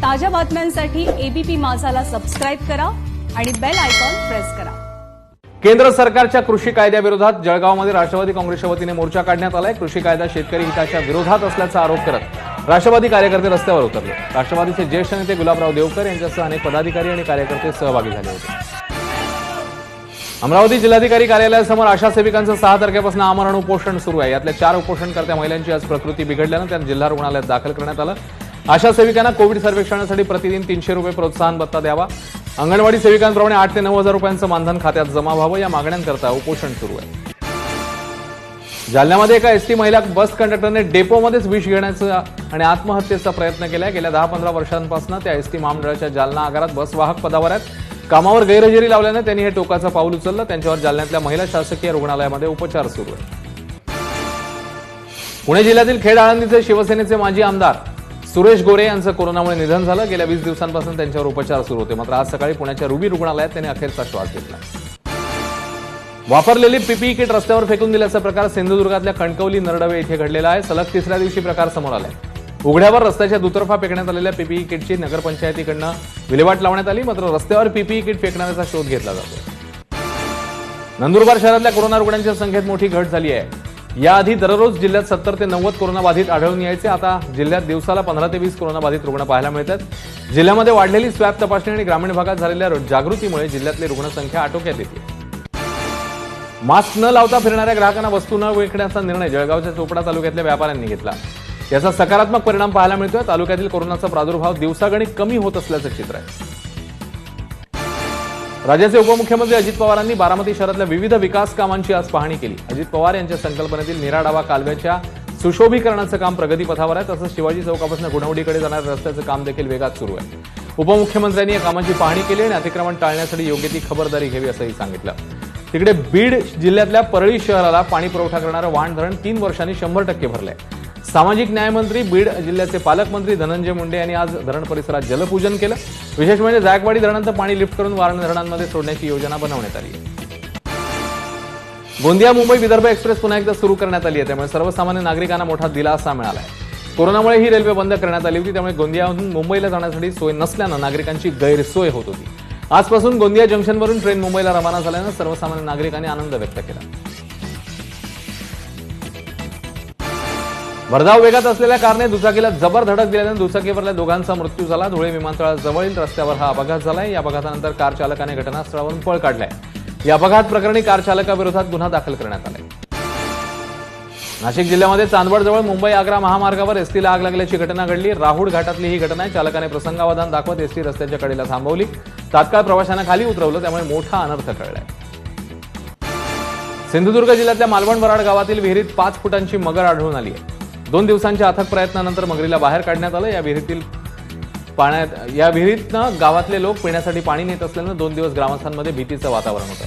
ताज्या बातम्यांसाठी ABP माझाला subscribe करा आणि बेल आयकॉन प्रेस करा। केंद्र सरकारच्या कृषी कायद्याविरोधात जळगावमध्ये राष्ट्रवादी काँग्रेसच्या वतीने मोर्चा काढण्यात आलाय। कृषी कायदा शेतकरी हिताच्या विरोधात असल्याचा आरोप करत राष्ट्रवादी कार्यकर्ते रस्त्यावर उतरले। राष्ट्रवादीचे ज्येष्ठ नेते गुलाबराव देवकर यांच्यासह अनेक पदाधिकारी आणि कार्यकर्ते सहभागी झाले होते। अमरावती जिल्हाधिकारी कार्यालयासमोर आशा सेविकांचं 6 तारखेपासून आमरण उपोषण सुरू आहे। यातल्या 4 उपोषणकर्त्या महिलांची आज प्रकृती बिघडल्यानं त्यांना जिल्हा रुग्णालयात दाखल करण्यात आलं। आशा सेविकांना कोविड सर्वेक्षणासाठी प्रतिदिन 300 रुपये प्रोत्साहन भत्ता द्यावा, अंगणवाडी सेविकांप्रमाणे 8 ते 9 हजार रुपयांचं मानधन खात्यात जमा व्हावं या मागण्यांकरता उपोषण सुरू आहे। जालन्यामध्ये एका एसटी महिला बस कंडक्टरने डेपोमध्येच विष घेण्याचा आणि आत्महत्येचा प्रयत्न केलाय। गेल्या 10-15 वर्षांपासून त्या एसटी महामंडळाच्या जालना आगारात बस वाहक पदावर आहेत। कामावर गैरहजेरी लावल्याने त्यांनी हे टोकाचं पाऊल उचललं। त्यांच्यावर जालन्यातल्या महिला शासकीय रुग्णालयामध्ये उपचार सुरू आहेत। पुणे जिल्ह्यातील खेड आळंदीचे शिवसेनेचे माजी आमदार सुरेश गोरे यांचं कोरोनामुळे निधन झालं। गेल्या 20 दिवसांपासून त्यांच्यावर उपचार सुरू होते, मात्र आज सकाळी पुण्याच्या रुबी रुग्णालयात त्यांनी अखेरचा श्वास घेतला। वापरलेली पीपीई किट रस्त्यावर फेकून दिल्याचा प्रकार सिंधुदुर्गातल्या कणकवली नरडवे इथे घडलेला आहे। सलग 3ऱ्या दिवशी प्रकार समोर आलाय। उघड्यावर रस्त्याच्या दुतर्फा फेकण्यात आलेल्या पीपीई किटची नगरपंचायतीकडनं विल्हेवाट लावण्यात आली, मात्र रस्त्यावर पीपीई किट फेकणाऱ्याचा शोध घेतला जातो। नंदुरबार शहरातल्या कोरोना रुग्णांच्या संख्येत मोठी घट झाली आहे। याआधी दररोज जिल्ह्यात 70 ते 90 कोरोनाबाधित आढळून यायचे, आता जिल्ह्यात दिवसाला 15 ते 20 कोरोनाबाधित रुग्ण पाहायला मिळतात। जिल्ह्यामध्ये वाढलेली स्वॅब तपासणी आणि ग्रामीण भागात झालेल्या जागृतीमुळे जिल्ह्यातली रुग्णसंख्या आटोक्यात येते। मास्क न लावता फिरणाऱ्या ग्राहकांना वस्तू न विकण्याचा निर्णय जळगावच्या चोपडा तालुक्यातल्या व्यापाऱ्यांनी घेतला। याचा सकारात्मक परिणाम पाहायला मिळतोय। तालुक्यातील कोरोनाचा प्रादुर्भाव दिवसागणिक कमी होत असल्याचं चित्र आहे। राज्याचे उपमुख्यमंत्री अजित पवारांनी बारामती शहरातल्या विविध विकास कामांची आज पाहणी केली। अजित पवार यांच्या संकल्पनेतील निराडावा कालव्याच्या सुशोभीकरणाचं काम प्रगतीपथावर आहे, तसंच शिवाजी चौकापासून गुणवडीकडे जाणाऱ्या रस्त्याचं काम देखील वेगात सुरू आहे। उपमुख्यमंत्र्यांनी या कामाची पाहणी केली आणि अतिक्रमण टाळण्यासाठी योग्य ती खबरदारी घ्यावी असंही सांगितलं। तिकडे बीड जिल्ह्यातल्या परळी शहराला पाणी पुरवठा करणारं वाण धरण 3 वर्षांनी 100% भरलंय। सामाजिक न्याय मंत्री बीड जिल्ह्याचे पालकमंत्री धनंजय मुंडे यांनी आज धरण परिसरात जलपूजन केलं। विशेष म्हणजे जायकवाडी धरणाचं पाणी लिफ्ट करून वारणा धरणांमध्ये सोडण्याची योजना बनवण्यात आली आहे। गोंदिया मुंबई विदर्भ एक्सप्रेस पुन्हा एकदा सुरू करण्यात आली आहे, त्यामुळे सर्वसामान्य नागरिकांना मोठा दिलासा मिळाला आहे। कोरोनामुळे ही रेल्वे बंद करण्यात आली होती, त्यामुळे गोंदियाहून मुंबईला जाण्यासाठी सोय नसल्यानं नागरिकांची गैरसोय होत होती। आजपासून गोंदिया जंक्शनवरून ट्रेन मुंबईला रवाना झाल्यानं सर्वसामान्य नागरिकांनी आनंद व्यक्त केला। भरधाव वेगात असलेल्या कारने दुचाकीला जबर धडक दिल्याने दुचाकीवरल्या दोघांचा मृत्यू झाला। धुळे विमानतळाजवळील रस्त्यावर हा अपघात झालाय। या अपघातानंतर कार चालकाने घटनास्थळावरून पळ काढलाय। या अपघात प्रकरणी कार चालकाविरोधात गुन्हा दाखल करण्यात आलाय। नाशिक जिल्ह्यामध्ये चांदवडजवळ मुंबई आग्रा महामार्गावर एसटीला आग लागल्याची घटना घडली। राहुड घाटातली ही घटना आहे। चालकाने प्रसंगावधान दाखवत एसटी रस्त्याच्या कडेला थांबवली। तात्काळ प्रवाशांना खाली उतरवलं, त्यामुळे मोठा अनर्थ टळलाय। सिंधुदुर्ग जिल्ह्यातल्या मालवण वराड गावातील विहिरीत 5 फुटांची मगर आढळून आली आहे। 2 दिवसांच्या अथक प्रयत्नानंतर मगरीला बाहेर काढण्यात आलं। या विहिरीतनं गावातले लोक पिण्यासाठी पाणी नेत असल्यानं 2 दिवस ग्रामस्थांमध्ये भीतीचं वातावरण होतं।